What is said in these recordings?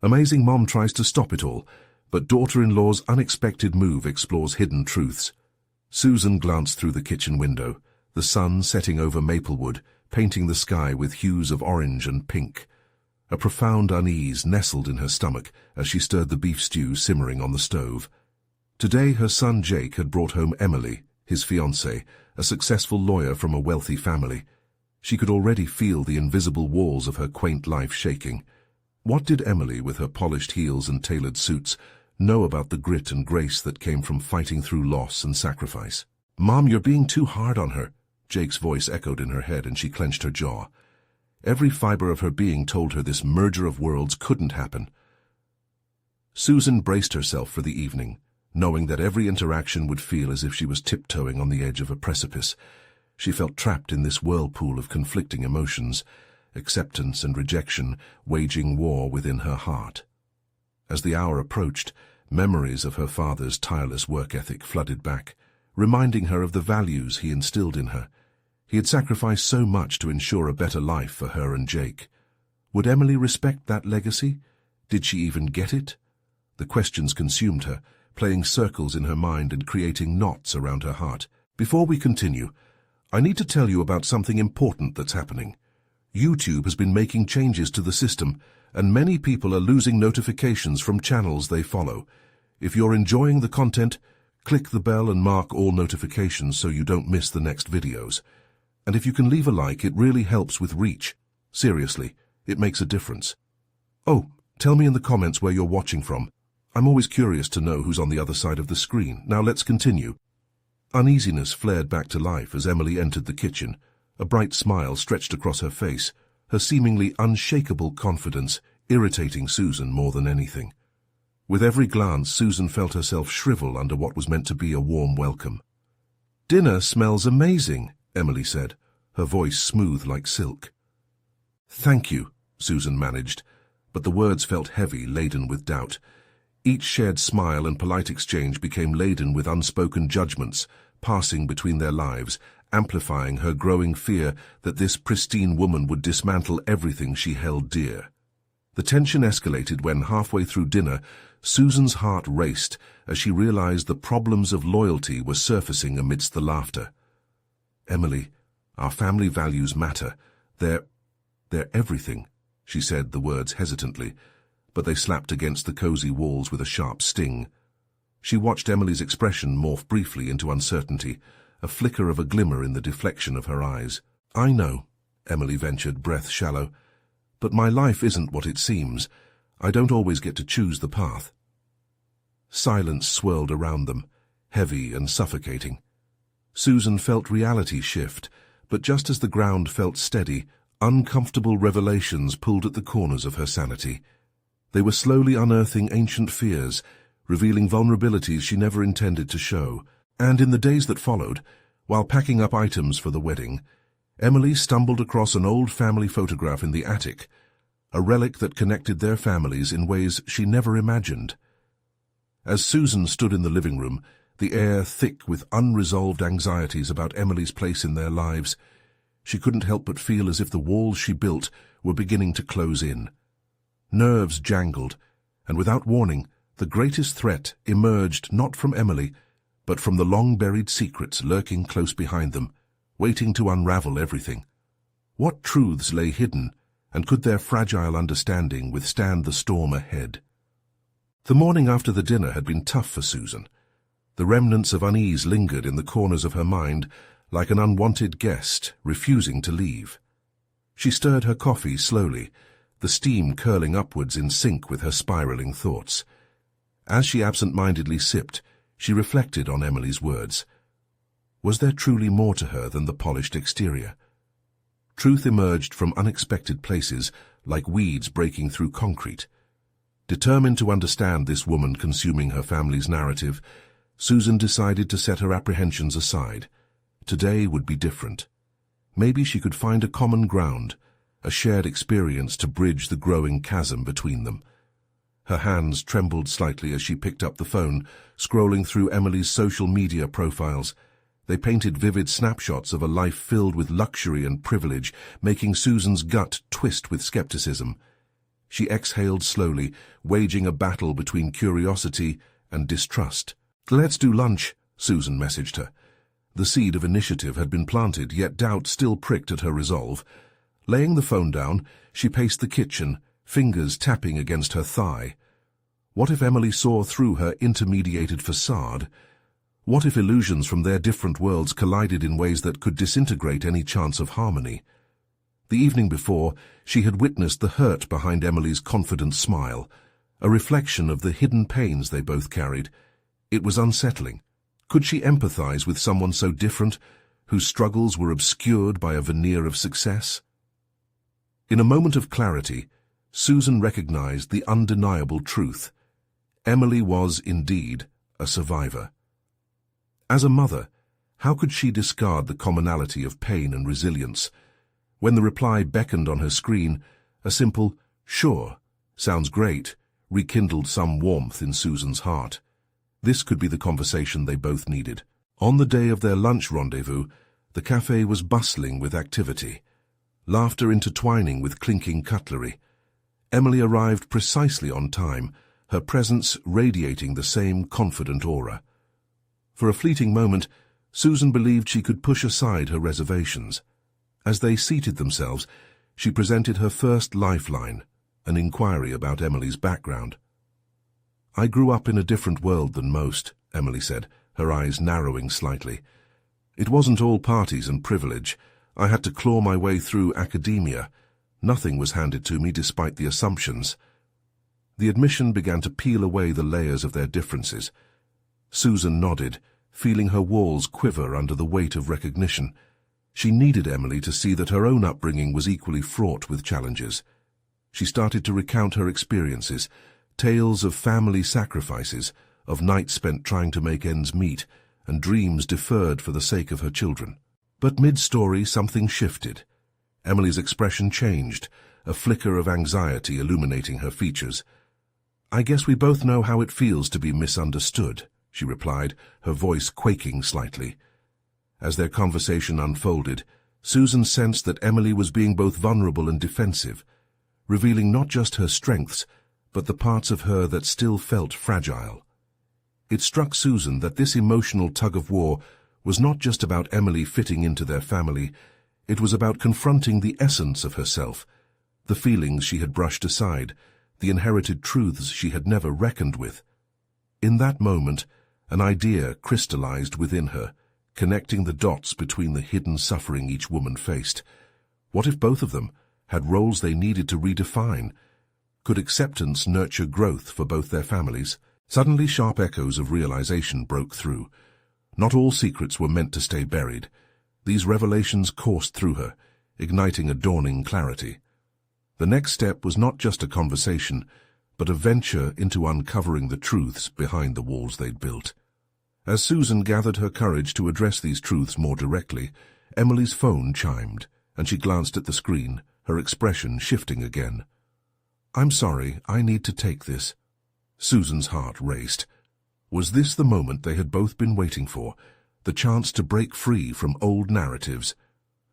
Amazing mom tries to stop it all, but daughter-in-law's unexpected move explores hidden truths. Susan glanced through the kitchen window, the sun setting over Maplewood, painting the sky with hues of orange and pink. A profound unease nestled in her stomach as she stirred the beef stew simmering on the stove. Today her son Jake had brought home Emily, his fiancée, a successful lawyer from a wealthy family. She could already feel the invisible walls of her quaint life shaking. What did Emily, with her polished heels and tailored suits, know about the grit and grace that came from fighting through loss and sacrifice? "Mom, you're being too hard on her," Jake's voice echoed in her head, and she clenched her jaw. Every fiber of her being told her this merger of worlds couldn't happen. Susan braced herself for the evening, knowing that every interaction would feel as if she was tiptoeing on the edge of a precipice. She felt trapped in this whirlpool of conflicting emotions, acceptance and rejection waging war within her heart. As the hour approached, memories of her father's tireless work ethic flooded back, reminding her of the values he instilled in her. He had sacrificed so much to ensure a better life for her and Jake. Would Emily respect that legacy? Did she even get it? The questions consumed her, playing circles in her mind and creating knots around her heart. Before we continue, I need to tell you about something important that's happening. YouTube has been making changes to the system, and many people are losing notifications from channels they follow. If you're enjoying the content, click the bell and mark all notifications so you don't miss the next videos. And if you can leave a like, it really helps with reach. Seriously, it makes a difference. Oh, tell me in the comments where you're watching from. I'm always curious to know who's on the other side of the screen. Now let's continue. Uneasiness flared back to life as Emily entered the kitchen. A bright smile stretched across her face, her seemingly unshakable confidence irritating Susan more than anything. With every glance, Susan felt herself shrivel under what was meant to be a warm welcome. "Dinner smells amazing," Emily said, her voice smooth like silk. "Thank you," Susan managed, but the words felt heavy, laden with doubt. Each shared smile and polite exchange became laden with unspoken judgments, passing between their lives, amplifying her growing fear that this pristine woman would dismantle everything she held dear. The tension escalated when, halfway through dinner, Susan's heart raced as she realized the problems of loyalty were surfacing amidst the laughter. "Emily, our family values matter. They're everything," she said the words hesitantly, but they slapped against the cozy walls with a sharp sting. She watched Emily's expression morph briefly into uncertainty, a flicker of a glimmer in the deflection of her eyes. "I know," Emily ventured, breath shallow, "but my life isn't what it seems. I don't always get to choose the path." Silence swirled around them, heavy and suffocating. Susan felt reality shift, but just as the ground felt steady, uncomfortable revelations pulled at the corners of her sanity. They were slowly unearthing ancient fears, revealing vulnerabilities she never intended to show. And in the days that followed, while packing up items for the wedding, Emily stumbled across an old family photograph in the attic, a relic that connected their families in ways she never imagined. As Susan stood in the living room, the air thick with unresolved anxieties about Emily's place in their lives, she couldn't help but feel as if the walls she built were beginning to close in. Nerves jangled, and without warning, the greatest threat emerged not from Emily, but from the long-buried secrets lurking close behind them, waiting to unravel everything. What truths lay hidden, and could their fragile understanding withstand the storm ahead? The morning after the dinner had been tough for Susan. The remnants of unease lingered in the corners of her mind like an unwanted guest refusing to leave. She stirred her coffee slowly, the steam curling upwards in sync with her spiraling thoughts. As she absent-mindedly sipped, she reflected on Emily's words. Was there truly more to her than the polished exterior? Truth emerged from unexpected places, like weeds breaking through concrete. Determined to understand this woman consuming her family's narrative, Susan decided to set her apprehensions aside. Today would be different. Maybe she could find a common ground, a shared experience to bridge the growing chasm between them. Her hands trembled slightly as she picked up the phone, scrolling through Emily's social media profiles. They painted vivid snapshots of a life filled with luxury and privilege, making Susan's gut twist with skepticism. She exhaled slowly, waging a battle between curiosity and distrust. "Let's do lunch," Susan messaged her. The seed of initiative had been planted, yet doubt still pricked at her resolve. Laying the phone down, she paced the kitchen, fingers tapping against her thigh. What if Emily saw through her intermediated facade? What if illusions from their different worlds collided in ways that could disintegrate any chance of harmony? The evening before, she had witnessed the hurt behind Emily's confident smile, a reflection of the hidden pains they both carried. It was unsettling. Could she empathize with someone so different, whose struggles were obscured by a veneer of success? In a moment of clarity, Susan recognized the undeniable truth. Emily was, indeed, a survivor. As a mother, how could she discard the commonality of pain and resilience? When the reply beckoned on her screen, a simple, "Sure, sounds great," rekindled some warmth in Susan's heart. This could be the conversation they both needed. On the day of their lunch rendezvous, the cafe was bustling with activity, laughter intertwining with clinking cutlery. Emily arrived precisely on time, her presence radiating the same confident aura. For a fleeting moment, Susan believed she could push aside her reservations. As they seated themselves, she presented her first lifeline, an inquiry about Emily's background. "I grew up in a different world than most," Emily said, her eyes narrowing slightly. "It wasn't all parties and privilege. I had to claw my way through academia. Nothing was handed to me despite the assumptions." The admission began to peel away the layers of their differences. Susan nodded, feeling her walls quiver under the weight of recognition. She needed Emily to see that her own upbringing was equally fraught with challenges. She started to recount her experiences, tales of family sacrifices, of nights spent trying to make ends meet, and dreams deferred for the sake of her children. But mid-story something shifted. Emily's expression changed, a flicker of anxiety illuminating her features. "I guess we both know how it feels to be misunderstood," she replied, her voice quaking slightly. As their conversation unfolded, Susan sensed that Emily was being both vulnerable and defensive, revealing not just her strengths, but the parts of her that still felt fragile. It struck Susan that this emotional tug-of-war was not just about Emily fitting into their family, it was about confronting the essence of herself, the feelings she had brushed aside, the inherited truths she had never reckoned with. In that moment, an idea crystallized within her, connecting the dots between the hidden suffering each woman faced. What if both of them had roles they needed to redefine? Could acceptance nurture growth for both their families? Suddenly sharp echoes of realization broke through. Not all secrets were meant to stay buried. These revelations coursed through her, igniting a dawning clarity. The next step was not just a conversation, but a venture into uncovering the truths behind the walls they'd built. As Susan gathered her courage to address these truths more directly, Emily's phone chimed, and she glanced at the screen, her expression shifting again. "I'm sorry, I need to take this." Susan's heart raced. Was this the moment they had both been waiting for, the chance to break free from old narratives?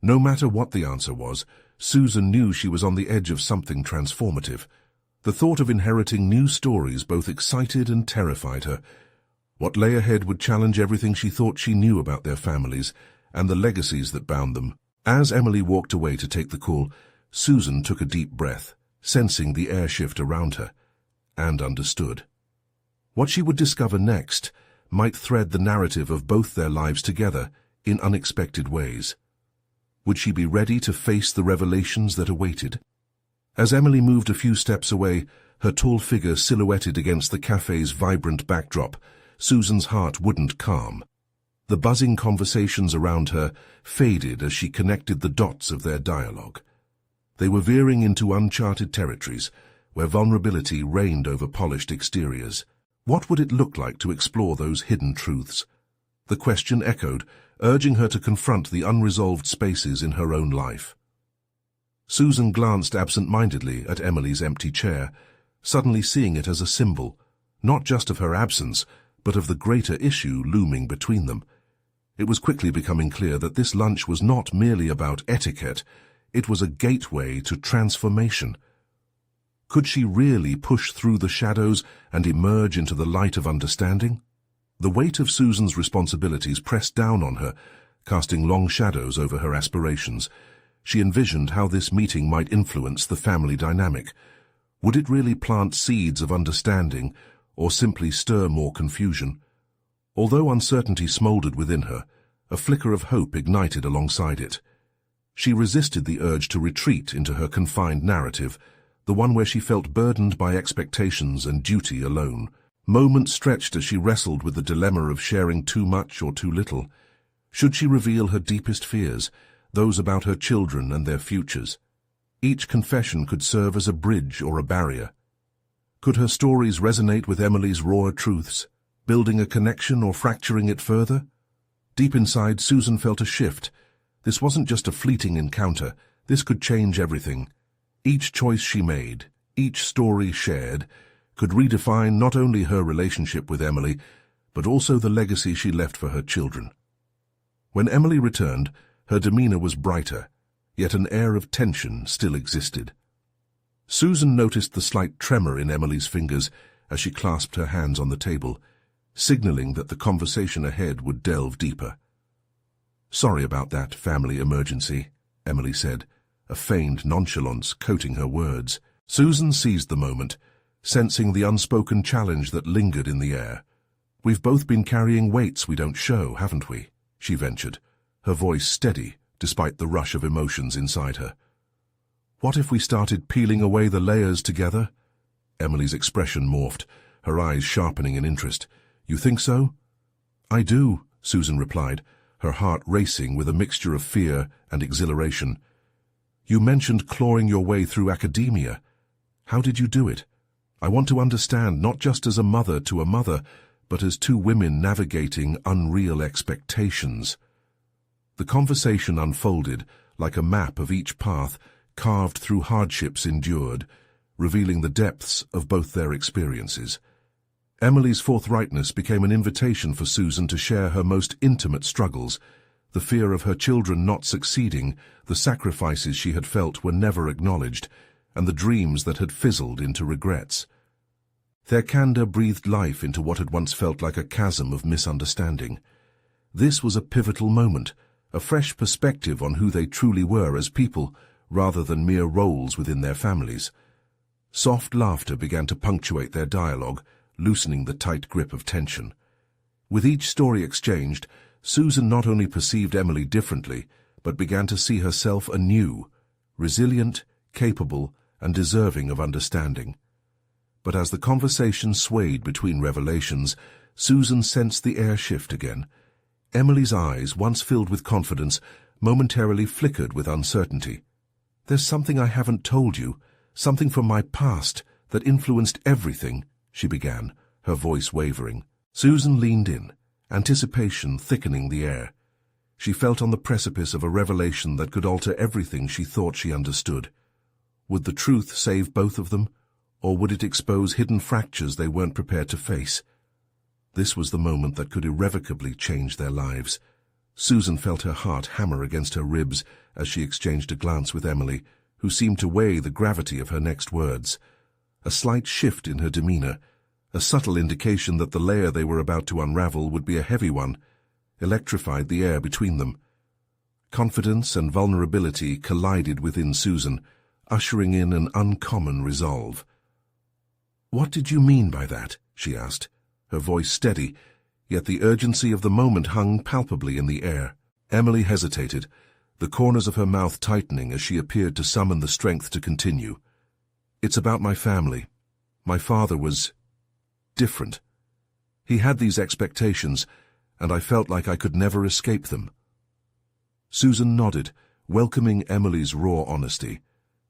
No matter what the answer was, Susan knew she was on the edge of something transformative. The thought of inheriting new stories both excited and terrified her. What lay ahead would challenge everything she thought she knew about their families and the legacies that bound them. As Emily walked away to take the call, Susan took a deep breath, sensing the air shift around her, and understood. What she would discover next might thread the narrative of both their lives together in unexpected ways. Would she be ready to face the revelations that awaited? As Emily moved a few steps away, her tall figure silhouetted against the cafe's vibrant backdrop, Susan's heart wouldn't calm. The buzzing conversations around her faded as she connected the dots of their dialogue. They were veering into uncharted territories, where vulnerability reigned over polished exteriors. What would it look like to explore those hidden truths? The question echoed, urging her to confront the unresolved spaces in her own life. Susan glanced absent-mindedly at Emily's empty chair, suddenly seeing it as a symbol, not just of her absence, but of the greater issue looming between them. It was quickly becoming clear that this lunch was not merely about etiquette, it was a gateway to transformation. Could she really push through the shadows and emerge into the light of understanding? The weight of Susan's responsibilities pressed down on her, casting long shadows over her aspirations. She envisioned how this meeting might influence the family dynamic. Would it really plant seeds of understanding, or simply stir more confusion? Although uncertainty smoldered within her, a flicker of hope ignited alongside it. She resisted the urge to retreat into her confined narrative, the one where she felt burdened by expectations and duty alone. Moments stretched as she wrestled with the dilemma of sharing too much or too little. Should she reveal her deepest fears, those about her children and their futures? Each confession could serve as a bridge or a barrier. Could her stories resonate with Emily's raw truths, building a connection or fracturing it further? Deep inside, Susan felt a shift. This wasn't just a fleeting encounter. This could change everything. Each choice she made, each story shared, could redefine not only her relationship with Emily, but also the legacy she left for her children. When Emily returned, her demeanor was brighter, yet an air of tension still existed. Susan noticed the slight tremor in Emily's fingers as she clasped her hands on the table, signaling that the conversation ahead would delve deeper. "Sorry about that family emergency," Emily said, a feigned nonchalance coating her words. Susan seized the moment, sensing the unspoken challenge that lingered in the air. "We've both been carrying weights we don't show, haven't we?" she ventured, her voice steady despite the rush of emotions inside her. "What if we started peeling away the layers together?" Emily's expression morphed, her eyes sharpening in interest. "You think so?" "I do," Susan replied, her heart racing with a mixture of fear and exhilaration. "You mentioned clawing your way through academia. How did you do it? I want to understand, not just as a mother to a mother, but as two women navigating unreal expectations." The conversation unfolded like a map of each path carved through hardships endured, revealing the depths of both their experiences. Emily's forthrightness became an invitation for Susan to share her most intimate struggles. The fear of her children not succeeding, the sacrifices she had felt were never acknowledged, and the dreams that had fizzled into regrets. Their candor breathed life into what had once felt like a chasm of misunderstanding. This was a pivotal moment, a fresh perspective on who they truly were as people, rather than mere roles within their families. Soft laughter began to punctuate their dialogue, loosening the tight grip of tension. With each story exchanged, Susan not only perceived Emily differently, but began to see herself anew, resilient, capable, and deserving of understanding. But as the conversation swayed between revelations, Susan sensed the air shift again. Emily's eyes, once filled with confidence, momentarily flickered with uncertainty. "There's something I haven't told you, something from my past that influenced everything," she began, her voice wavering. Susan leaned in, anticipation thickening the air. She felt on the precipice of a revelation that could alter everything she thought she understood. Would the truth save both of them, or would it expose hidden fractures they weren't prepared to face? This was the moment that could irrevocably change their lives. Susan felt her heart hammer against her ribs as she exchanged a glance with Emily, who seemed to weigh the gravity of her next words. A slight shift in her demeanor, a subtle indication that the layer they were about to unravel would be a heavy one, electrified the air between them. Confidence and vulnerability collided within Susan, ushering in an uncommon resolve. "What did you mean by that?" she asked, her voice steady, yet the urgency of the moment hung palpably in the air. Emily hesitated, the corners of her mouth tightening as she appeared to summon the strength to continue. "It's about my family. My father was different. He had these expectations, and I felt like I could never escape them." Susan nodded, welcoming Emily's raw honesty.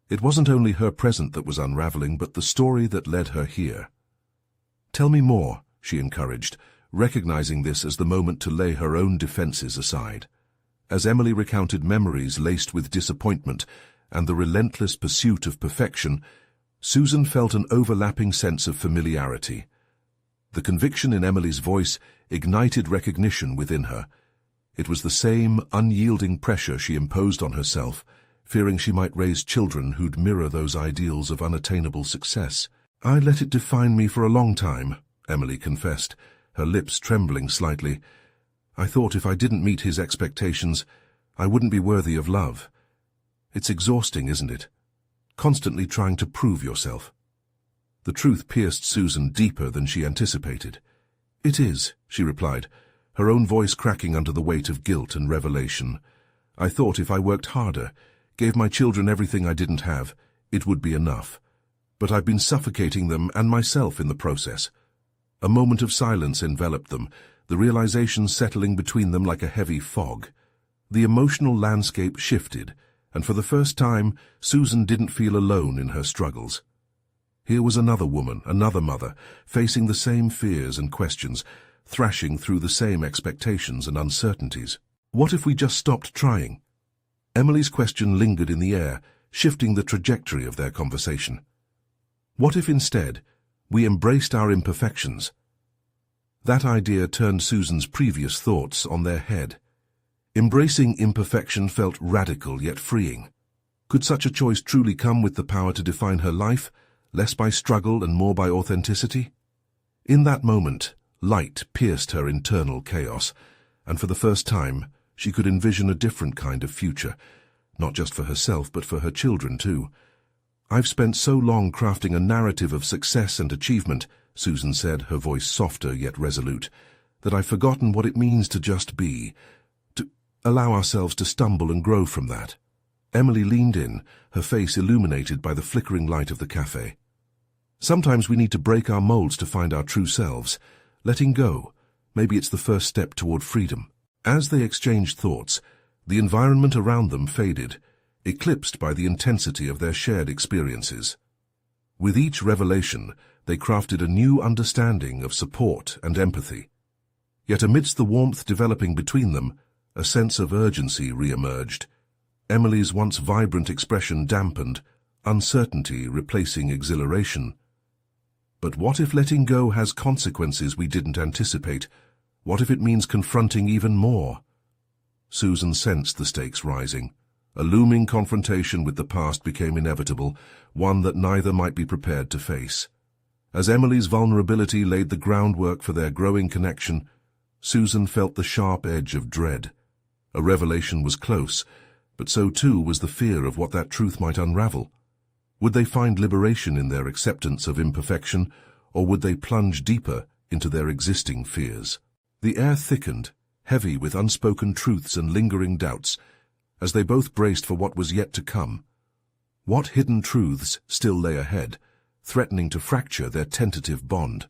It wasn't only her present that was unraveling, but the story that led her here. "Tell me more," she encouraged, recognizing this as the moment to lay her own defenses aside. As Emily recounted memories laced with disappointment and the relentless pursuit of perfection, Susan felt an overlapping sense of familiarity. The conviction in Emily's voice ignited recognition within her. It was the same unyielding pressure she imposed on herself, fearing she might raise children who'd mirror those ideals of unattainable success. "I let it define me for a long time," Emily confessed, her lips trembling slightly. "I thought if I didn't meet his expectations, I wouldn't be worthy of love. It's exhausting, isn't it? Constantly trying to prove yourself." The truth pierced Susan deeper than she anticipated. "It is," she replied, her own voice cracking under the weight of guilt and revelation. "I thought if I worked harder, gave my children everything I didn't have, it would be enough. But I've been suffocating them and myself in the process." A moment of silence enveloped them, the realization settling between them like a heavy fog. The emotional landscape shifted, and for the first time, Susan didn't feel alone in her struggles. Here was another woman, another mother, facing the same fears and questions, thrashing through the same expectations and uncertainties. What if we just stopped trying? Emily's question lingered in the air, shifting the trajectory of their conversation. What if instead we embraced our imperfections? That idea turned Susan's previous thoughts on their head. Embracing imperfection felt radical yet freeing. Could such a choice truly come with the power to define her life, less by struggle and more by authenticity? In that moment, light pierced her internal chaos, and for the first time, she could envision a different kind of future, not just for herself but for her children too. "I've spent so long crafting a narrative of success and achievement," Susan said, her voice softer yet resolute, "that I've forgotten what it means to just be, to allow ourselves to stumble and grow from that." Emily leaned in, her face illuminated by the flickering light of the cafe. "Sometimes we need to break our molds to find our true selves. Letting go, maybe it's the first step toward freedom." As they exchanged thoughts, the environment around them faded, eclipsed by the intensity of their shared experiences. With each revelation, they crafted a new understanding of support and empathy. Yet amidst the warmth developing between them, a sense of urgency re-emerged. Emily's once vibrant expression dampened, uncertainty replacing exhilaration. But what if letting go has consequences we didn't anticipate? What if it means confronting even more? Susan sensed the stakes rising. A looming confrontation with the past became inevitable, one that neither might be prepared to face. As Emily's vulnerability laid the groundwork for their growing connection, Susan felt the sharp edge of dread. A revelation was close, but so too was the fear of what that truth might unravel. Would they find liberation in their acceptance of imperfection, or would they plunge deeper into their existing fears? The air thickened, heavy with unspoken truths and lingering doubts, as they both braced for what was yet to come. What hidden truths still lay ahead, threatening to fracture their tentative bond?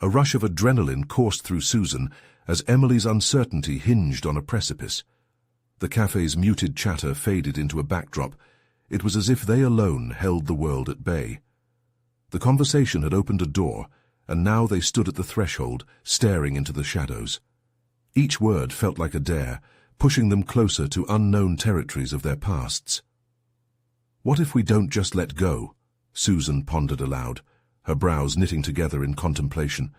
A rush of adrenaline coursed through Susan as Emily's uncertainty hinged on a precipice. The cafe's muted chatter faded into a backdrop. It was as if they alone held the world at bay. The conversation had opened a door, and now they stood at the threshold, staring into the shadows. Each word felt like a dare, pushing them closer to unknown territories of their pasts. "What if we don't just let go?" Susan pondered aloud, her brows knitting together in contemplation.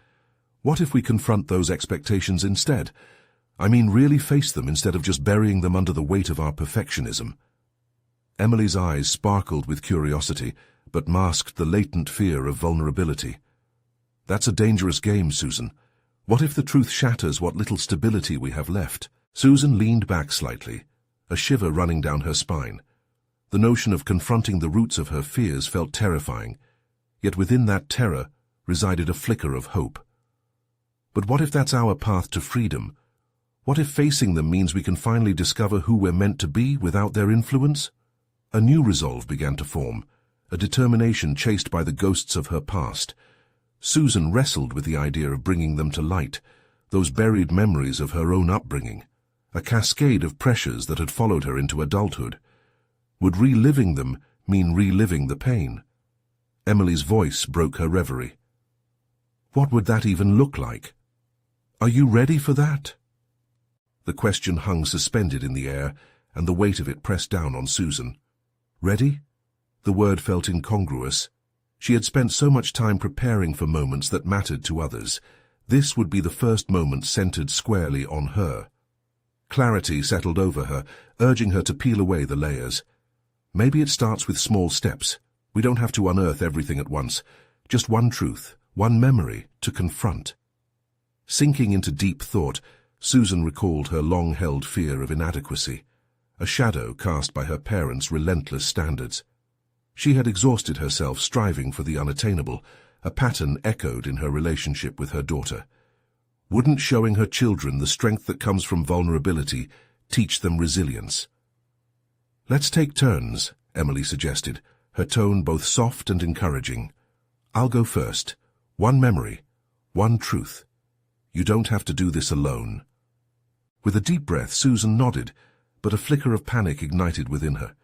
"What if we confront those expectations instead? I mean, really face them instead of just burying them under the weight of our perfectionism." Emily's eyes sparkled with curiosity, but masked the latent fear of vulnerability. "That's a dangerous game, Susan. What if the truth shatters what little stability we have left?" Susan leaned back slightly, a shiver running down her spine. The notion of confronting the roots of her fears felt terrifying, yet within that terror resided a flicker of hope. But what if that's our path to freedom? What if facing them means we can finally discover who we're meant to be without their influence? A new resolve began to form, a determination chased by the ghosts of her past. Susan wrestled with the idea of bringing them to light, those buried memories of her own upbringing, a cascade of pressures that had followed her into adulthood. Would reliving them mean reliving the pain? Emily's voice broke her reverie. "What would that even look like? Are you ready for that?" The question hung suspended in the air, and the weight of it pressed down on Susan. Ready? The word felt incongruous. She had spent so much time preparing for moments that mattered to others. This would be the first moment centered squarely on her. Clarity settled over her, urging her to peel away the layers. Maybe it starts with small steps. We don't have to unearth everything at once. Just one truth, one memory to confront. Sinking into deep thought, Susan recalled her long-held fear of inadequacy, a shadow cast by her parents' relentless standards. She had exhausted herself striving for the unattainable, a pattern echoed in her relationship with her daughter. Wouldn't showing her children the strength that comes from vulnerability teach them resilience? "Let's take turns," Emily suggested, her tone both soft and encouraging. "I'll go first. One memory, one truth. You don't have to do this alone." With a deep breath, Susan nodded, but a flicker of panic ignited within her.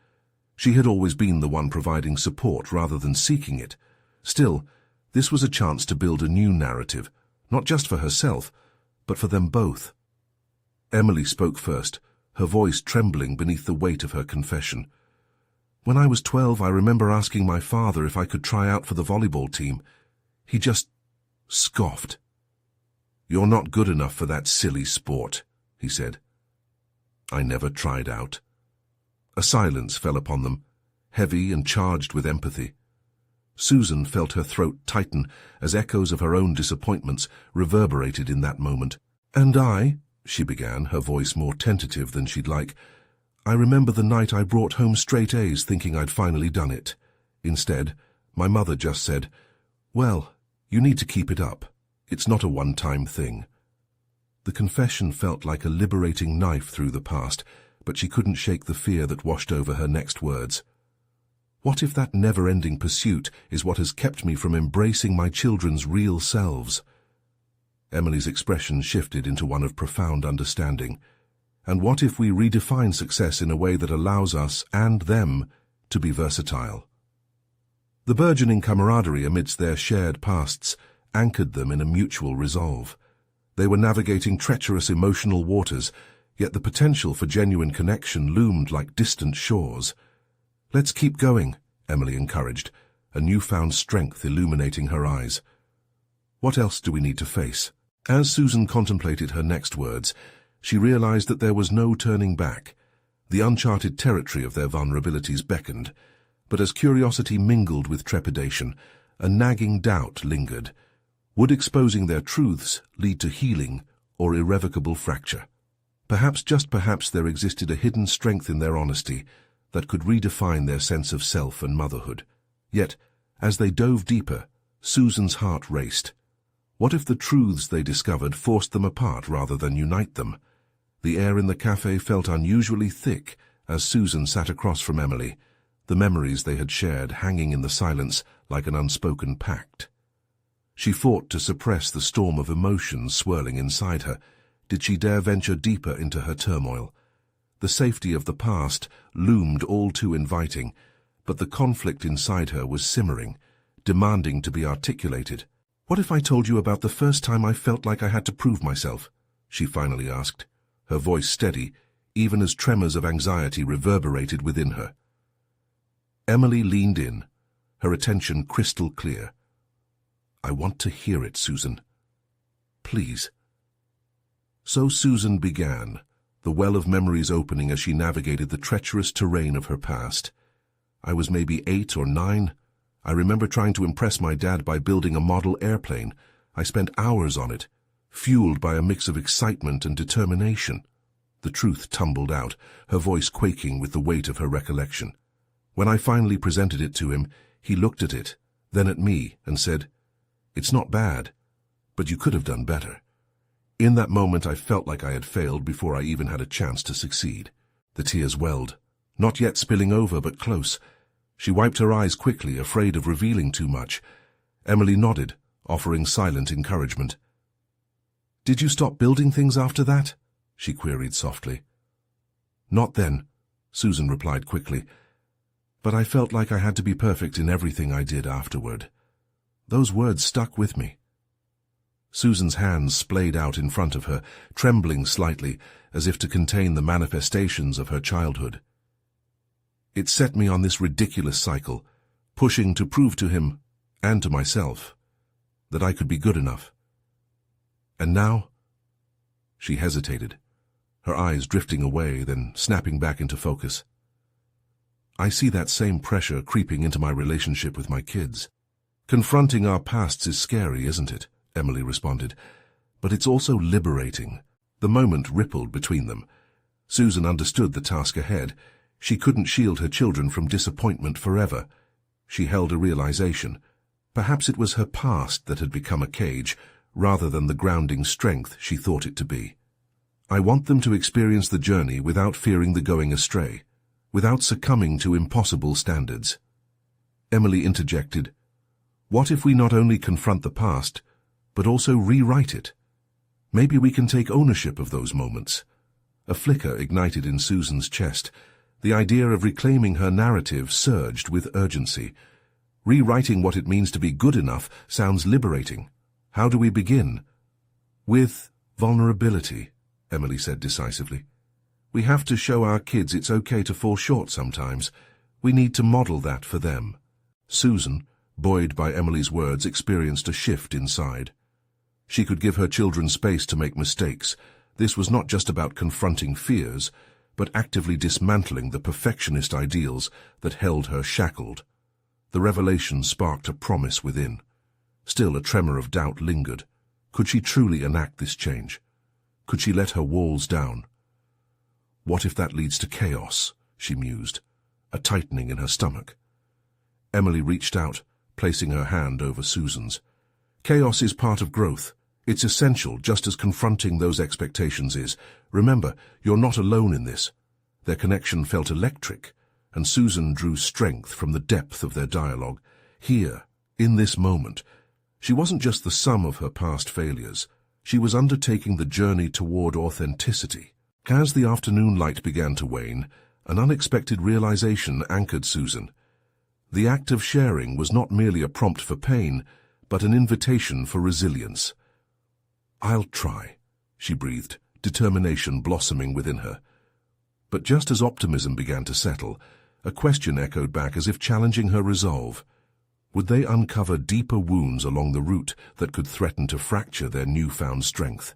She had always been the one providing support rather than seeking it. Still, this was a chance to build a new narrative, not just for herself, but for them both. Emily spoke first, her voice trembling beneath the weight of her confession. "When I was 12, I remember asking my father if I could try out for the volleyball team. He just scoffed. 'You're not good enough for that silly sport,' he said. I never tried out." A silence fell upon them, heavy and charged with empathy. Susan felt her throat tighten as echoes of her own disappointments reverberated in that moment. "And I," she began, her voice more tentative than she'd like, "I remember the night I brought home straight A's thinking I'd finally done it. Instead, my mother just said, 'Well, you need to keep it up. It's not a one-time thing.'" The confession felt like a liberating knife through the past, but she couldn't shake the fear that washed over her next words. What if that never-ending pursuit is what has kept me from embracing my children's real selves? Emily's expression shifted into one of profound understanding. And what if we redefine success in a way that allows us, and them, to be versatile? The burgeoning camaraderie amidst their shared pasts anchored them in a mutual resolve. They were navigating treacherous emotional waters, yet the potential for genuine connection loomed like distant shores. "Let's keep going," Emily encouraged, a newfound strength illuminating her eyes. "What else do we need to face?" As Susan contemplated her next words, she realized that there was no turning back. The uncharted territory of their vulnerabilities beckoned, but as curiosity mingled with trepidation, a nagging doubt lingered. Would exposing their truths lead to healing or irrevocable fracture? Perhaps, just perhaps, there existed a hidden strength in their honesty that could redefine their sense of self and motherhood. Yet, as they dove deeper, Susan's heart raced. What if the truths they discovered forced them apart rather than unite them? The air in the cafe felt unusually thick as Susan sat across from Emily, the memories they had shared hanging in the silence like an unspoken pact. She fought to suppress the storm of emotions swirling inside her. Did she dare venture deeper into her turmoil? The safety of the past loomed all too inviting, but the conflict inside her was simmering, demanding to be articulated. "What if I told you about the first time I felt like I had to prove myself?" she finally asked, her voice steady, even as tremors of anxiety reverberated within her. Emily leaned in, her attention crystal clear. "I want to hear it, Susan. Please." So Susan began, the well of memories opening as she navigated the treacherous terrain of her past. "I was maybe 8 or 9. I remember trying to impress my dad by building a model airplane. I spent hours on it, fueled by a mix of excitement and determination." The truth tumbled out, her voice quaking with the weight of her recollection. "When I finally presented it to him, he looked at it, then at me, and said, 'It's not bad, but you could have done better.' In that moment I felt like I had failed before I even had a chance to succeed." The tears welled, not yet spilling over but close. She wiped her eyes quickly, afraid of revealing too much. Emily nodded, offering silent encouragement. "Did you stop building things after that?" she queried softly. "Not then," Susan replied quickly. "But I felt like I had to be perfect in everything I did afterward." Those words stuck with me. Susan's hands splayed out in front of her, trembling slightly, as if to contain the manifestations of her childhood. It set me on this ridiculous cycle, pushing to prove to him, and to myself, that I could be good enough. And now? She hesitated, her eyes drifting away, then snapping back into focus. I see that same pressure creeping into my relationship with my kids. Confronting our pasts is scary, isn't it? Emily responded. But it's also liberating. The moment rippled between them. Susan understood the task ahead. She couldn't shield her children from disappointment forever. She held a realization. Perhaps it was her past that had become a cage, rather than the grounding strength she thought it to be. I want them to experience the journey without fearing the going astray, without succumbing to impossible standards. Emily interjected, "What if we not only confront the past, but also rewrite it? Maybe we can take ownership of those moments." A flicker ignited in Susan's chest. The idea of reclaiming her narrative surged with urgency. Rewriting what it means to be good enough sounds liberating. How do we begin? With vulnerability, Emily said decisively. We have to show our kids it's okay to fall short sometimes. We need to model that for them. Susan, buoyed by Emily's words, experienced a shift inside. She could give her children space to make mistakes. This was not just about confronting fears, but actively dismantling the perfectionist ideals that held her shackled. The revelation sparked a promise within. Still, a tremor of doubt lingered. Could she truly enact this change? Could she let her walls down? What if that leads to chaos? She mused, a tightening in her stomach. Emily reached out, placing her hand over Susan's. Chaos is part of growth. It's essential, just as confronting those expectations is. Remember, you're not alone in this. Their connection felt electric, and Susan drew strength from the depth of their dialogue. Here, in this moment, she wasn't just the sum of her past failures. She was undertaking the journey toward authenticity. As the afternoon light began to wane, an unexpected realization anchored Susan. The act of sharing was not merely a prompt for pain, but an invitation for resilience. I'll try, she breathed, determination blossoming within her. But just as optimism began to settle, a question echoed back as if challenging her resolve. Would they uncover deeper wounds along the route that could threaten to fracture their newfound strength?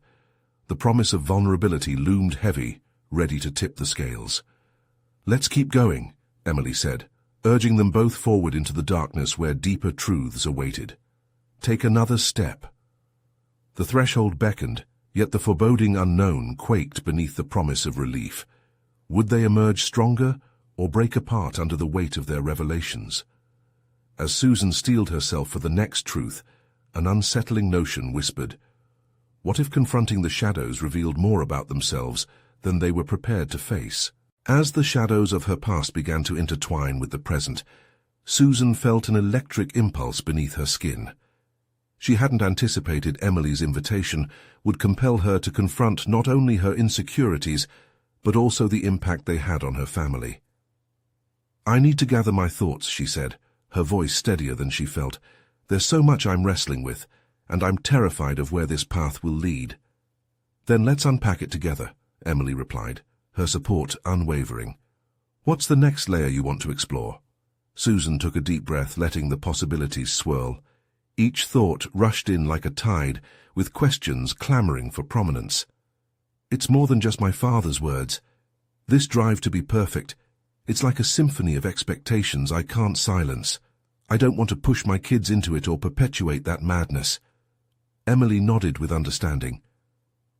The promise of vulnerability loomed heavy, ready to tip the scales. Let's keep going, Emily said, urging them both forward into the darkness where deeper truths awaited. Take another step. The threshold beckoned, yet the foreboding unknown quaked beneath the promise of relief. Would they emerge stronger or break apart under the weight of their revelations? As Susan steeled herself for the next truth, an unsettling notion whispered, what if confronting the shadows revealed more about themselves than they were prepared to face? As the shadows of her past began to intertwine with the present, Susan felt an electric impulse beneath her skin. She hadn't anticipated Emily's invitation would compel her to confront not only her insecurities, but also the impact they had on her family. I need to gather my thoughts, she said, her voice steadier than she felt. There's so much I'm wrestling with, and I'm terrified of where this path will lead. Then let's unpack it together, Emily replied, her support unwavering. What's the next layer you want to explore? Susan took a deep breath, letting the possibilities swirl. Each thought rushed in like a tide, with questions clamoring for prominence. It's more than just my father's words. This drive to be perfect, it's like a symphony of expectations I can't silence. I don't want to push my kids into it or perpetuate that madness. Emily nodded with understanding.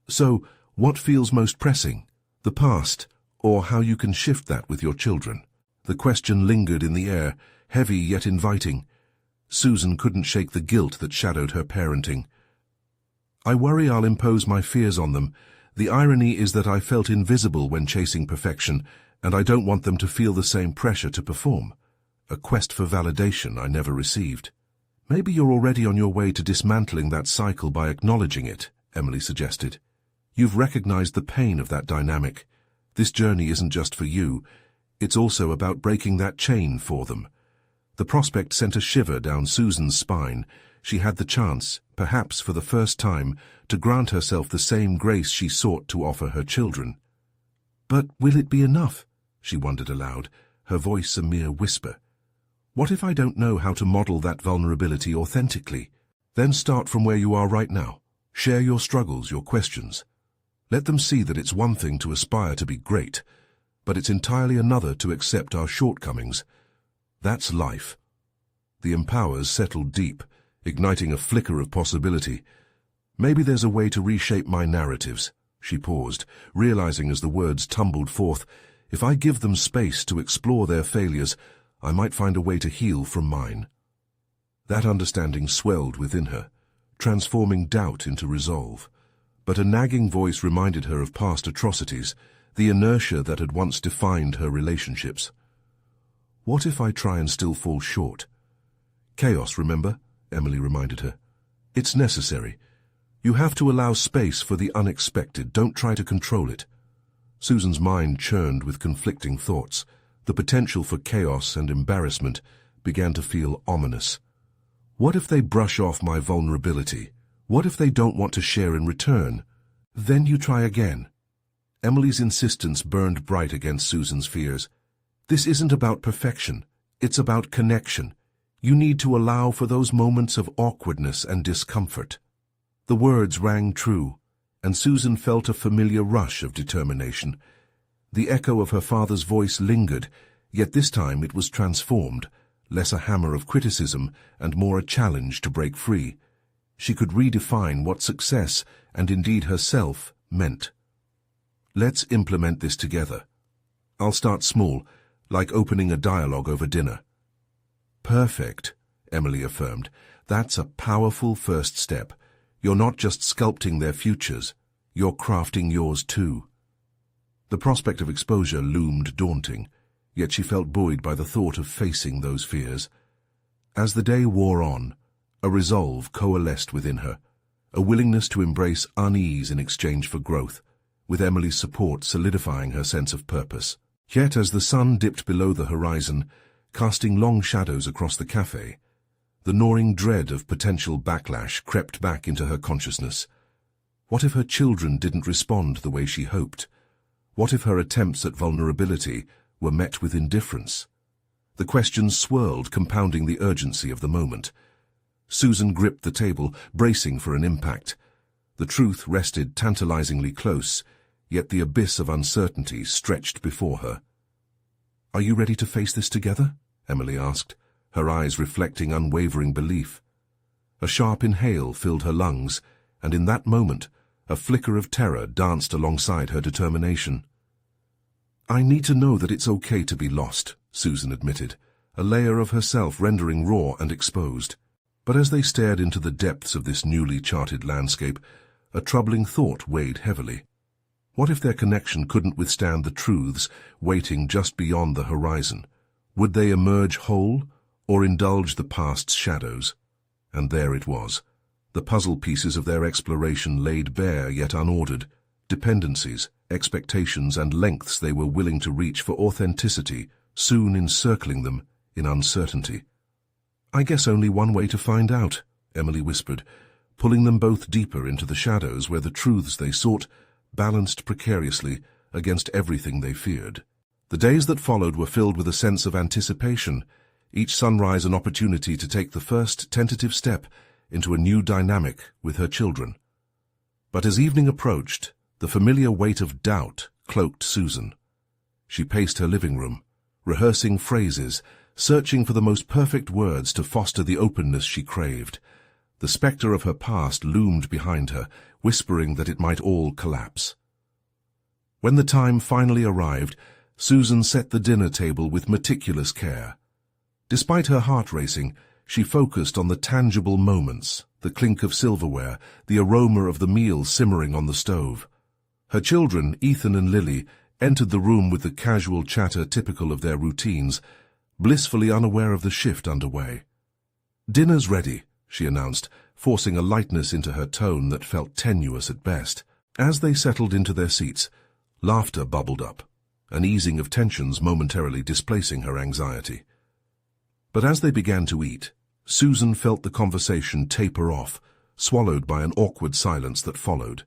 So, what feels most pressing? The past, or how you can shift that with your children? The question lingered in the air, heavy yet inviting. Susan couldn't shake the guilt that shadowed her parenting. I worry I'll impose my fears on them. The irony is that I felt invisible when chasing perfection, and I don't want them to feel the same pressure to perform. A quest for validation I never received. Maybe you're already on your way to dismantling that cycle by acknowledging it, Emily suggested. You've recognized the pain of that dynamic. This journey isn't just for you. It's also about breaking that chain for them. The prospect sent a shiver down Susan's spine. She had the chance, perhaps for the first time, to grant herself the same grace she sought to offer her children. But will it be enough? She wondered aloud, her voice a mere whisper. What if I don't know how to model that vulnerability authentically? Then start from where you are right now. Share your struggles, your questions. Let them see that it's one thing to aspire to be great, but it's entirely another to accept our shortcomings. That's life. The empowers settled deep, igniting a flicker of possibility. Maybe there's a way to reshape my narratives. She paused, realizing as the words tumbled forth, if I give them space to explore their failures, I might find a way to heal from mine. That understanding swelled within her, transforming doubt into resolve. But a nagging voice reminded her of past atrocities, the inertia that had once defined her relationships. What if I try and still fall short? Chaos, remember? Emily reminded her. It's necessary. You have to allow space for the unexpected. Don't try to control it. Susan's mind churned with conflicting thoughts. The potential for chaos and embarrassment began to feel ominous. What if they brush off my vulnerability? What if they don't want to share in return? Then you try again. Emily's insistence burned bright against Susan's fears. This isn't about perfection. It's about connection. You need to allow for those moments of awkwardness and discomfort. The words rang true, and Susan felt a familiar rush of determination. The echo of her father's voice lingered, yet this time it was transformed, less a hammer of criticism and more a challenge to break free. She could redefine what success, and indeed herself, meant. Let's implement this together. I'll start small, like opening a dialogue over dinner. Perfect, Emily affirmed. That's a powerful first step. You're not just sculpting their futures, you're crafting yours too. The prospect of exposure loomed daunting, yet she felt buoyed by the thought of facing those fears. As the day wore on, a resolve coalesced within her, a willingness to embrace unease in exchange for growth, with Emily's support solidifying her sense of purpose. Yet as the sun dipped below the horizon, casting long shadows across the cafe, the gnawing dread of potential backlash crept back into her consciousness. What if her children didn't respond the way she hoped? What if her attempts at vulnerability were met with indifference? The questions swirled, compounding the urgency of the moment. Susan gripped the table, bracing for an impact. The truth rested tantalizingly close, yet the abyss of uncertainty stretched before her. "Are you ready to face this together?" Emily asked, her eyes reflecting unwavering belief. A sharp inhale filled her lungs, and in that moment, a flicker of terror danced alongside her determination. "I need to know that it's okay to be lost," Susan admitted, a layer of herself rendering raw and exposed. But as they stared into the depths of this newly charted landscape, a troubling thought weighed heavily. What if their connection couldn't withstand the truths waiting just beyond the horizon? Would they emerge whole, or indulge the past's shadows? And there it was. The puzzle pieces of their exploration laid bare yet unordered, dependencies, expectations and lengths they were willing to reach for authenticity, soon encircling them in uncertainty. "I guess only one way to find out," Emily whispered, pulling them both deeper into the shadows where the truths they sought balanced precariously against everything they feared. The days that followed were filled with a sense of anticipation, each sunrise an opportunity to take the first tentative step into a new dynamic with her children. But as evening approached, the familiar weight of doubt cloaked Susan. She paced her living room, rehearsing phrases, searching for the most perfect words to foster the openness she craved. The spectre of her past loomed behind her, whispering that it might all collapse. When the time finally arrived, Susan set the dinner table with meticulous care. Despite her heart racing, she focused on the tangible moments, the clink of silverware, the aroma of the meal simmering on the stove. Her children, Ethan and Lily, entered the room with the casual chatter typical of their routines, blissfully unaware of the shift underway. "Dinner's ready," she announced, forcing a lightness into her tone that felt tenuous at best. As they settled into their seats, laughter bubbled up, an easing of tensions momentarily displacing her anxiety. But as they began to eat, Susan felt the conversation taper off, swallowed by an awkward silence that followed.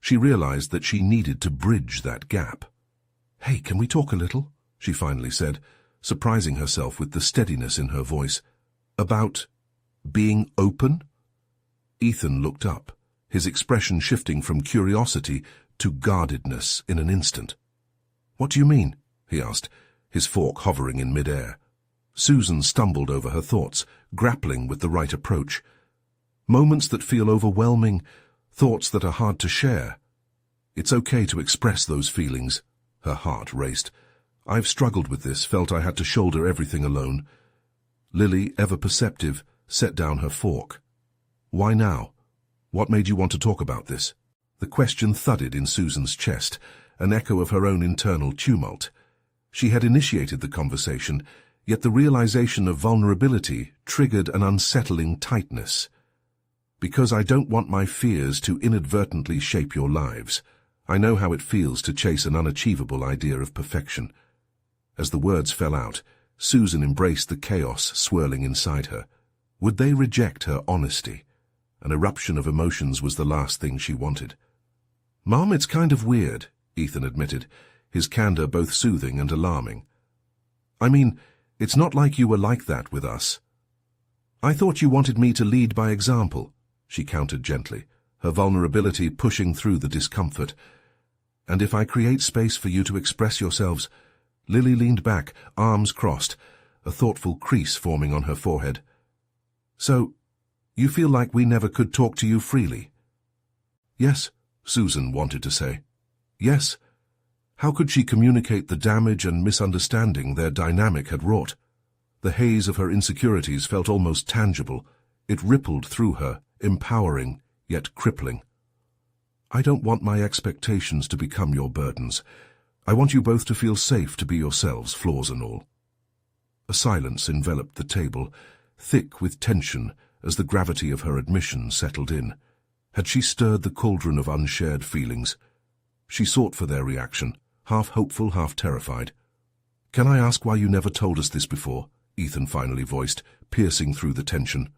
She realized that she needed to bridge that gap. "Hey, can we talk a little?" she finally said, surprising herself with the steadiness in her voice. "About being open?" Ethan looked up, his expression shifting from curiosity to guardedness in an instant. "What do you mean?" he asked, his fork hovering in mid-air. Susan stumbled over her thoughts, grappling with the right approach. Moments that feel overwhelming, thoughts that are hard to share. It's okay to express those feelings. Her heart raced. I've struggled with this, felt I had to shoulder everything alone. Lily, ever perceptive, set down her fork. Why now? What made you want to talk about this? The question thudded in Susan's chest, an echo of her own internal tumult. She had initiated the conversation, yet the realization of vulnerability triggered an unsettling tightness. Because I don't want my fears to inadvertently shape your lives. I know how it feels to chase an unachievable idea of perfection. As the words fell out, Susan embraced the chaos swirling inside her. Would they reject her honesty? An eruption of emotions was the last thing she wanted. "Mom, it's kind of weird," Ethan admitted, his candor both soothing and alarming. "I mean, it's not like you were like that with us." "I thought you wanted me to lead by example," she countered gently, her vulnerability pushing through the discomfort. "And if I create space for you to express yourselves—" Lily leaned back, arms crossed, a thoughtful crease forming on her forehead. "So, you feel like we never could talk to you freely?" "Yes," Susan wanted to say. "Yes." How could she communicate the damage and misunderstanding their dynamic had wrought? The haze of her insecurities felt almost tangible. It rippled through her, empowering, yet crippling. "I don't want my expectations to become your burdens. I want you both to feel safe to be yourselves, flaws and all." A silence enveloped the table, thick with tension as the gravity of her admission settled in. Had she stirred the cauldron of unshared feelings? She sought for their reaction, half hopeful, half terrified. "Can I ask why you never told us this before?" Ethan finally voiced, piercing through the tension.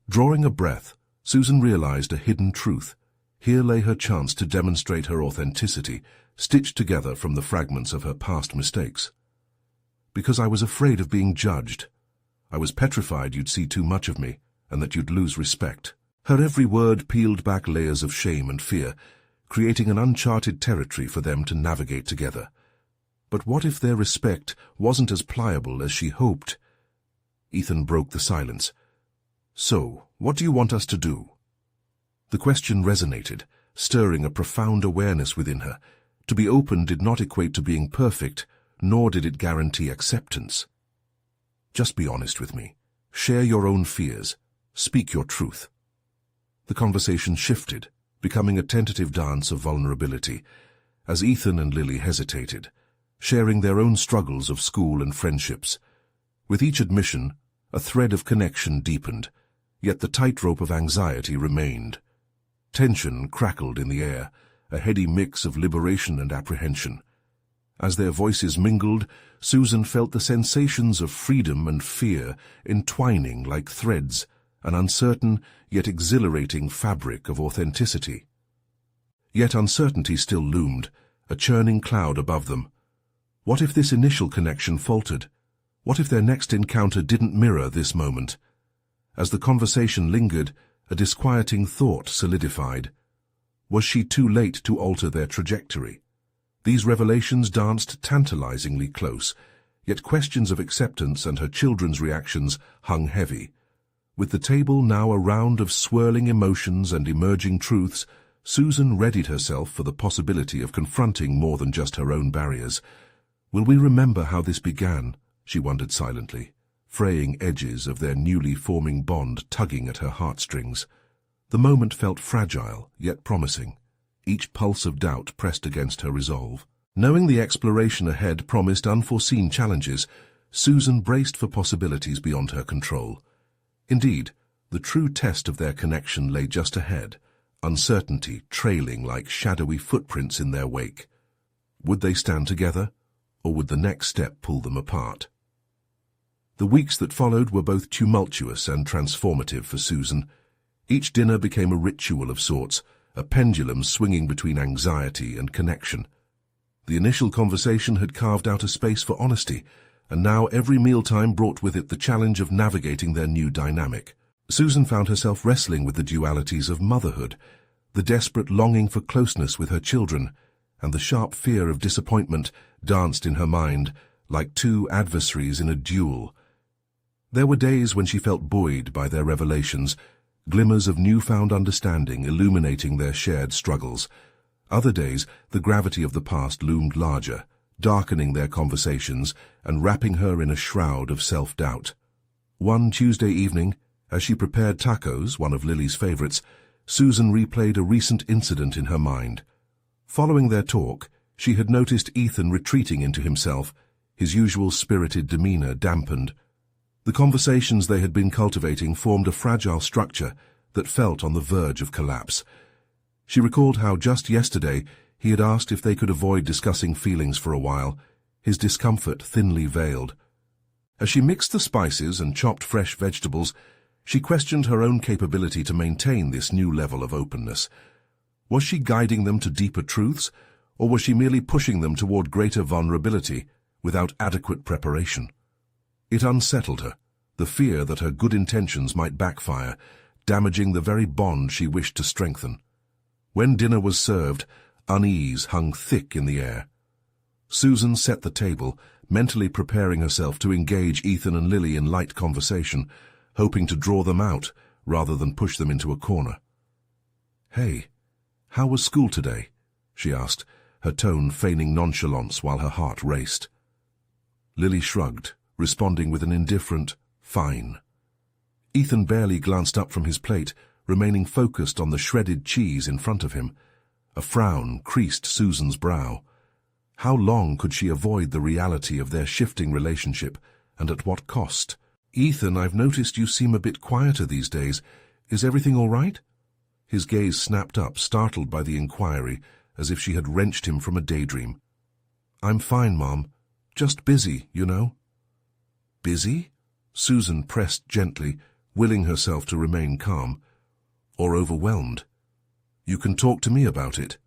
Drawing a breath, Susan realized a hidden truth. Here lay her chance to demonstrate her authenticity, stitched together from the fragments of her past mistakes. "Because I was afraid of being judged. I was petrified you'd see too much of me, and that you'd lose respect." Her every word peeled back layers of shame and fear, creating an uncharted territory for them to navigate together. But what if their respect wasn't as pliable as she hoped? Ethan broke the silence. "So, what do you want us to do?" The question resonated, stirring a profound awareness within her. To be open did not equate to being perfect, nor did it guarantee acceptance. "Just be honest with me. Share your own fears. Speak your truth." The conversation shifted, becoming a tentative dance of vulnerability, as Ethan and Lily hesitated, sharing their own struggles of school and friendships. With each admission, a thread of connection deepened, yet the tightrope of anxiety remained. Tension crackled in the air, a heady mix of liberation and apprehension. As their voices mingled, Susan felt the sensations of freedom and fear entwining like threads, an uncertain yet exhilarating fabric of authenticity. Yet uncertainty still loomed, a churning cloud above them. What if this initial connection faltered? What if their next encounter didn't mirror this moment? As the conversation lingered, a disquieting thought solidified. Was she too late to alter their trajectory? These revelations danced tantalizingly close, yet questions of acceptance and her children's reactions hung heavy. With the table now a round of swirling emotions and emerging truths, Susan readied herself for the possibility of confronting more than just her own barriers. Will we remember how this began? She wondered silently, fraying edges of their newly forming bond tugging at her heartstrings. The moment felt fragile, yet promising. Each pulse of doubt pressed against her resolve. Knowing the exploration ahead promised unforeseen challenges, Susan braced for possibilities beyond her control. Indeed, the true test of their connection lay just ahead, uncertainty trailing like shadowy footprints in their wake. Would they stand together, or would the next step pull them apart? The weeks that followed were both tumultuous and transformative for Susan. Each dinner became a ritual of sorts, a pendulum swinging between anxiety and connection. The initial conversation had carved out a space for honesty, and now every mealtime brought with it the challenge of navigating their new dynamic. Susan found herself wrestling with the dualities of motherhood, the desperate longing for closeness with her children, and the sharp fear of disappointment danced in her mind like two adversaries in a duel. There were days when she felt buoyed by their revelations, glimmers of newfound understanding illuminating their shared struggles. Other days, the gravity of the past loomed larger, darkening their conversations and wrapping her in a shroud of self-doubt. One Tuesday evening, as she prepared tacos, one of Lily's favorites, Susan replayed a recent incident in her mind. Following their talk, she had noticed Ethan retreating into himself, his usual spirited demeanor dampened. The conversations they had been cultivating formed a fragile structure that felt on the verge of collapse. She recalled how just yesterday he had asked if they could avoid discussing feelings for a while, his discomfort thinly veiled. As she mixed the spices and chopped fresh vegetables, she questioned her own capability to maintain this new level of openness. Was she guiding them to deeper truths, or was she merely pushing them toward greater vulnerability without adequate preparation? It unsettled her, the fear that her good intentions might backfire, damaging the very bond she wished to strengthen. When dinner was served, unease hung thick in the air. Susan set the table, mentally preparing herself to engage Ethan and Lily in light conversation, hoping to draw them out rather than push them into a corner. "Hey, how was school today?" she asked, her tone feigning nonchalance while her heart raced. Lily shrugged, responding with an indifferent, "Fine." Ethan barely glanced up from his plate, remaining focused on the shredded cheese in front of him. A frown creased Susan's brow. How long could she avoid the reality of their shifting relationship, and at what cost? "Ethan, I've noticed you seem a bit quieter these days. Is everything all right?" His gaze snapped up, startled by the inquiry, as if she had wrenched him from a daydream. "I'm fine, Mom. Just busy, you know." "Busy?" Susan pressed gently, willing herself to remain calm. "Or overwhelmed? You can talk to me about it."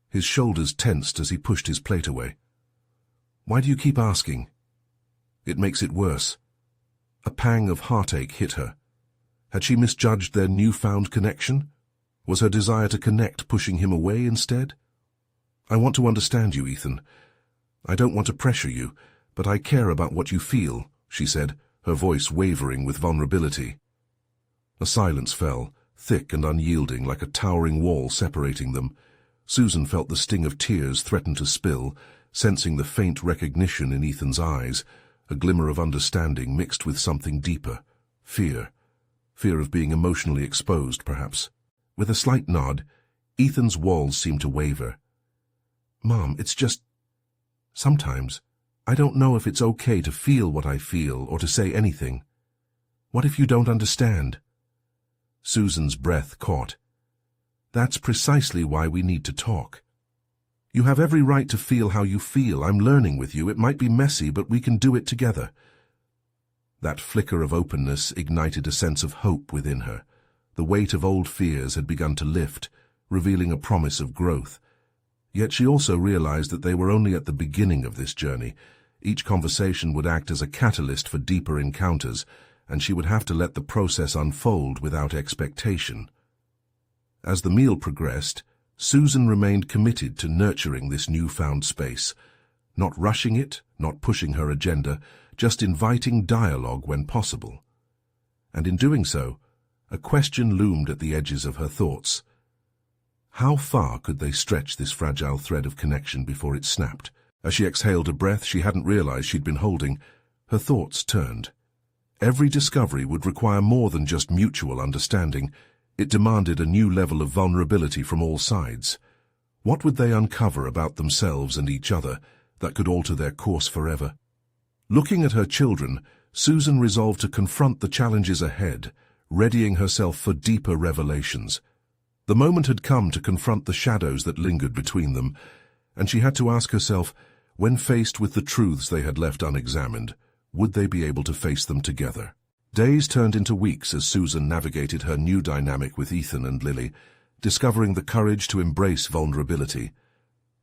His shoulders tensed as he pushed his plate away. "Why do you keep asking?" "It makes it worse." A pang of heartache hit her. Had she misjudged their newfound connection? Was her desire to connect pushing him away instead? "I want to understand you, Ethan. I don't want to pressure you, but I care about what you feel," she said, her voice wavering with vulnerability. A silence fell, thick and unyielding like a towering wall separating them. Susan felt the sting of tears threaten to spill, sensing the faint recognition in Ethan's eyes, a glimmer of understanding mixed with something deeper, fear. Fear of being emotionally exposed, perhaps. With a slight nod, Ethan's walls seemed to waver. "Mom, it's just... sometimes, I don't know if it's okay to feel what I feel or to say anything. What if you don't understand?" Susan's breath caught. "That's precisely why we need to talk. You have every right to feel how you feel. I'm learning with you. It might be messy, but we can do it together." That flicker of openness ignited a sense of hope within her. The weight of old fears had begun to lift, revealing a promise of growth. Yet she also realized that they were only at the beginning of this journey. Each conversation would act as a catalyst for deeper encounters, and she would have to let the process unfold without expectation. As the meal progressed, Susan remained committed to nurturing this newfound space, not rushing it, not pushing her agenda, just inviting dialogue when possible. And in doing so, a question loomed at the edges of her thoughts. How far could they stretch this fragile thread of connection before it snapped? As she exhaled a breath she hadn't realized she'd been holding, her thoughts turned. Every discovery would require more than just mutual understanding. It demanded a new level of vulnerability from all sides. What would they uncover about themselves and each other that could alter their course forever? Looking at her children, Susan resolved to confront the challenges ahead, readying herself for deeper revelations. The moment had come to confront the shadows that lingered between them, and she had to ask herself, when faced with the truths they had left unexamined, would they be able to face them together? Days turned into weeks as Susan navigated her new dynamic with Ethan and Lily, discovering the courage to embrace vulnerability.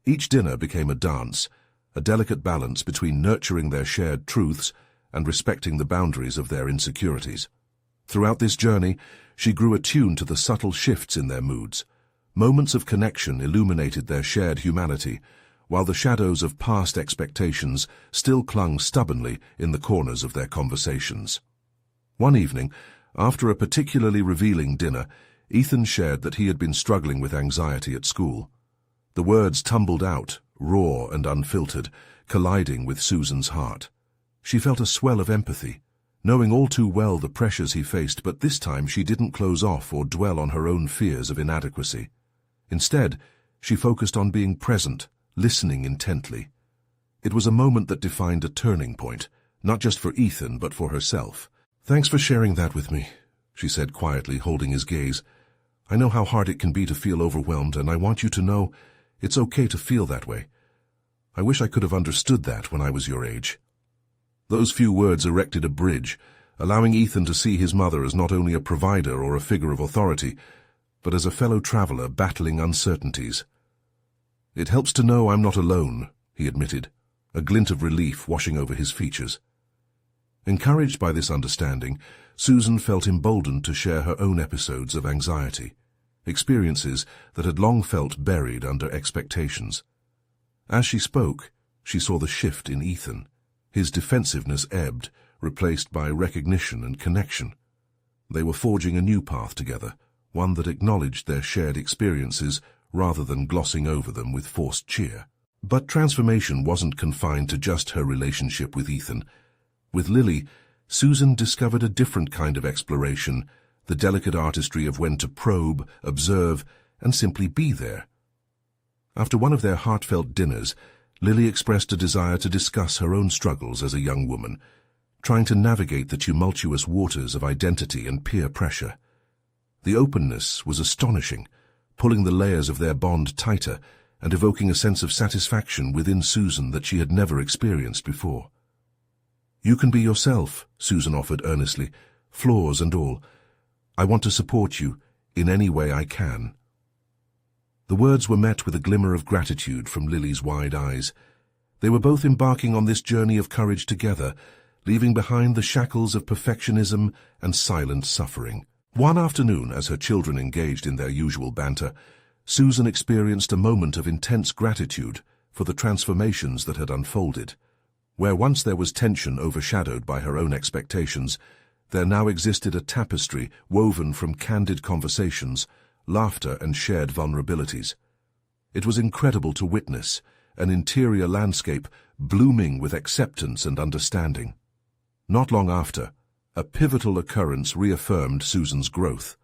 Each dinner became a dance, a delicate balance between nurturing their shared truths and respecting the boundaries of their insecurities. Throughout this journey, she grew attuned to the subtle shifts in their moods. Moments of connection illuminated their shared humanity, while the shadows of past expectations still clung stubbornly in the corners of their conversations. One evening, after a particularly revealing dinner, Ethan shared that he had been struggling with anxiety at school. The words tumbled out, raw and unfiltered, colliding with Susan's heart. She felt a swell of empathy, knowing all too well the pressures he faced, but this time she didn't close off or dwell on her own fears of inadequacy. Instead, she focused on being present, listening intently. It was a moment that defined a turning point, not just for Ethan but for herself. "Thanks for sharing that with me," she said quietly, holding his gaze. "I know how hard it can be to feel overwhelmed, and I want you to know it's okay to feel that way. I wish I could have understood that when I was your age." Those few words erected a bridge, allowing Ethan to see his mother as not only a provider or a figure of authority, but as a fellow traveler battling uncertainties. "It helps to know I'm not alone," he admitted, a glint of relief washing over his features. Encouraged by this understanding, Susan felt emboldened to share her own episodes of anxiety, experiences that had long felt buried under expectations. As she spoke, she saw the shift in Ethan. His defensiveness ebbed, replaced by recognition and connection. They were forging a new path together, one that acknowledged their shared experiences rather than glossing over them with forced cheer. But transformation wasn't confined to just her relationship with Ethan. With Lily, Susan discovered a different kind of exploration, the delicate artistry of when to probe, observe, and simply be there. After one of their heartfelt dinners, Lily expressed a desire to discuss her own struggles as a young woman, trying to navigate the tumultuous waters of identity and peer pressure. The openness was astonishing, pulling the layers of their bond tighter and evoking a sense of satisfaction within Susan that she had never experienced before. "You can be yourself," Susan offered earnestly, "flaws and all. I want to support you in any way I can." The words were met with a glimmer of gratitude from Lily's wide eyes. They were both embarking on this journey of courage together, leaving behind the shackles of perfectionism and silent suffering. One afternoon, as her children engaged in their usual banter, Susan experienced a moment of intense gratitude for the transformations that had unfolded. Where once there was tension overshadowed by her own expectations, there now existed a tapestry woven from candid conversations, laughter, and shared vulnerabilities. It was incredible to witness, an interior landscape blooming with acceptance and understanding. Not long after, a pivotal occurrence reaffirmed Susan's growth.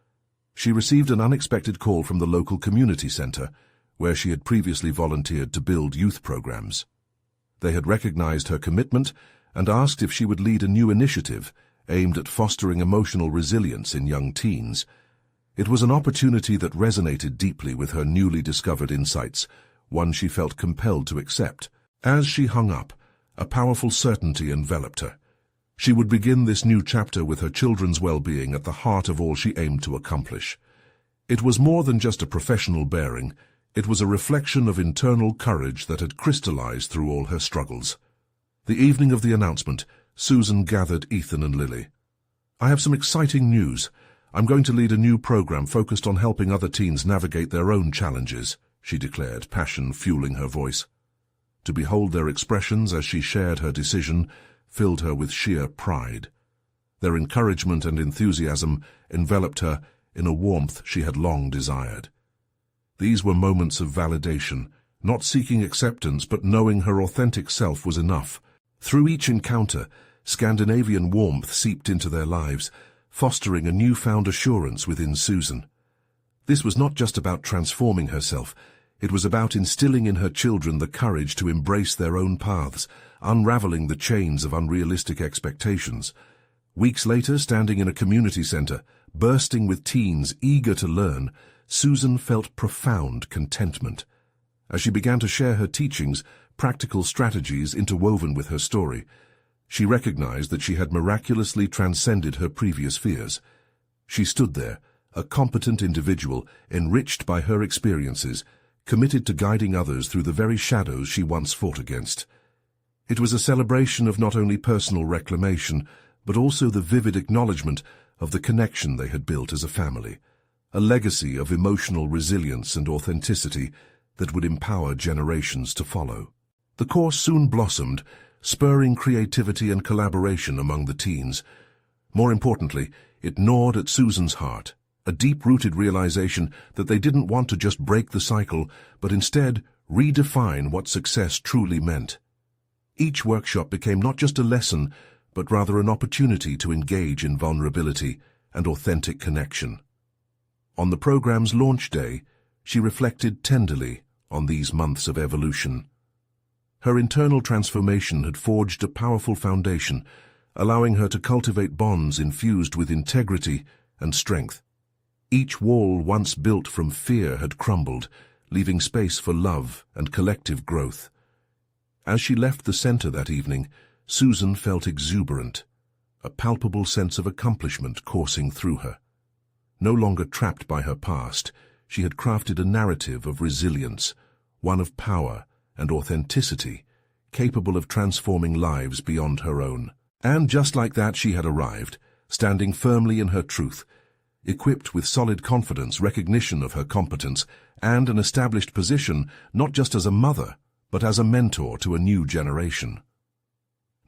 She received an unexpected call from the local community center, where she had previously volunteered to build youth programs. They had recognized her commitment and asked if she would lead a new initiative aimed at fostering emotional resilience in young teens. It was an opportunity that resonated deeply with her newly discovered insights, one she felt compelled to accept. As she hung up, a powerful certainty enveloped her. She would begin this new chapter with her children's well-being at the heart of all she aimed to accomplish. It was more than just a professional bearing. It was a reflection of internal courage that had crystallized through all her struggles. The evening of the announcement, Susan gathered Ethan and Lily. "I have some exciting news. I'm going to lead a new program focused on helping other teens navigate their own challenges," she declared, passion fueling her voice. To behold their expressions as she shared her decision filled her with sheer pride. Their encouragement and enthusiasm enveloped her in a warmth she had long desired. These were moments of validation, not seeking acceptance but knowing her authentic self was enough. Through each encounter, Scandinavian warmth seeped into their lives, fostering a newfound assurance within Susan. This was not just about transforming herself, it was about instilling in her children the courage to embrace their own paths, unraveling the chains of unrealistic expectations. Weeks later, standing in a community center, bursting with teens eager to learn, Susan felt profound contentment. As she began to share her teachings, practical strategies interwoven with her story, she recognized that she had miraculously transcended her previous fears. She stood there, a competent individual, enriched by her experiences, committed to guiding others through the very shadows she once fought against. It was a celebration of not only personal reclamation, but also the vivid acknowledgement of the connection they had built as a family, a legacy of emotional resilience and authenticity that would empower generations to follow. The course soon blossomed, spurring creativity and collaboration among the teens. More importantly, it gnawed at Susan's heart, a deep-rooted realization that they didn't want to just break the cycle, but instead redefine what success truly meant. Each workshop became not just a lesson, but rather an opportunity to engage in vulnerability and authentic connection. On the program's launch day, she reflected tenderly on these months of evolution. Her internal transformation had forged a powerful foundation, allowing her to cultivate bonds infused with integrity and strength. Each wall once built from fear had crumbled, leaving space for love and collective growth. As she left the center that evening, Susan felt exuberant, a palpable sense of accomplishment coursing through her. No longer trapped by her past, she had crafted a narrative of resilience, one of power and authenticity, capable of transforming lives beyond her own. And just like that, she had arrived, standing firmly in her truth, equipped with solid confidence, recognition of her competence, and an established position not just as a mother, but as a mentor to a new generation.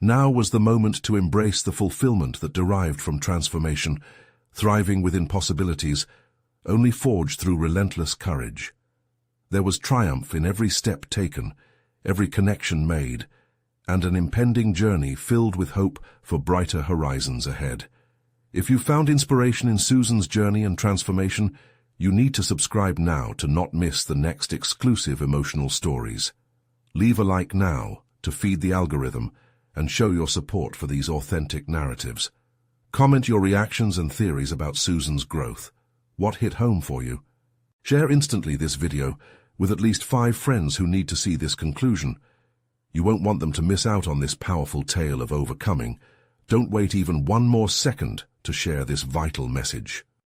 Now was the moment to embrace the fulfillment that derived from transformation, thriving within possibilities, only forged through relentless courage. There was triumph in every step taken, every connection made, and an impending journey filled with hope for brighter horizons ahead. If you found inspiration in Susan's journey and transformation, you need to subscribe now to not miss the next exclusive emotional stories. Leave a like now to feed the algorithm and show your support for these authentic narratives. Comment your reactions and theories about Susan's growth. What hit home for you? Share instantly this video with at least 5 friends who need to see this conclusion. You won't want them to miss out on this powerful tale of overcoming. Don't wait even one more second to share this vital message.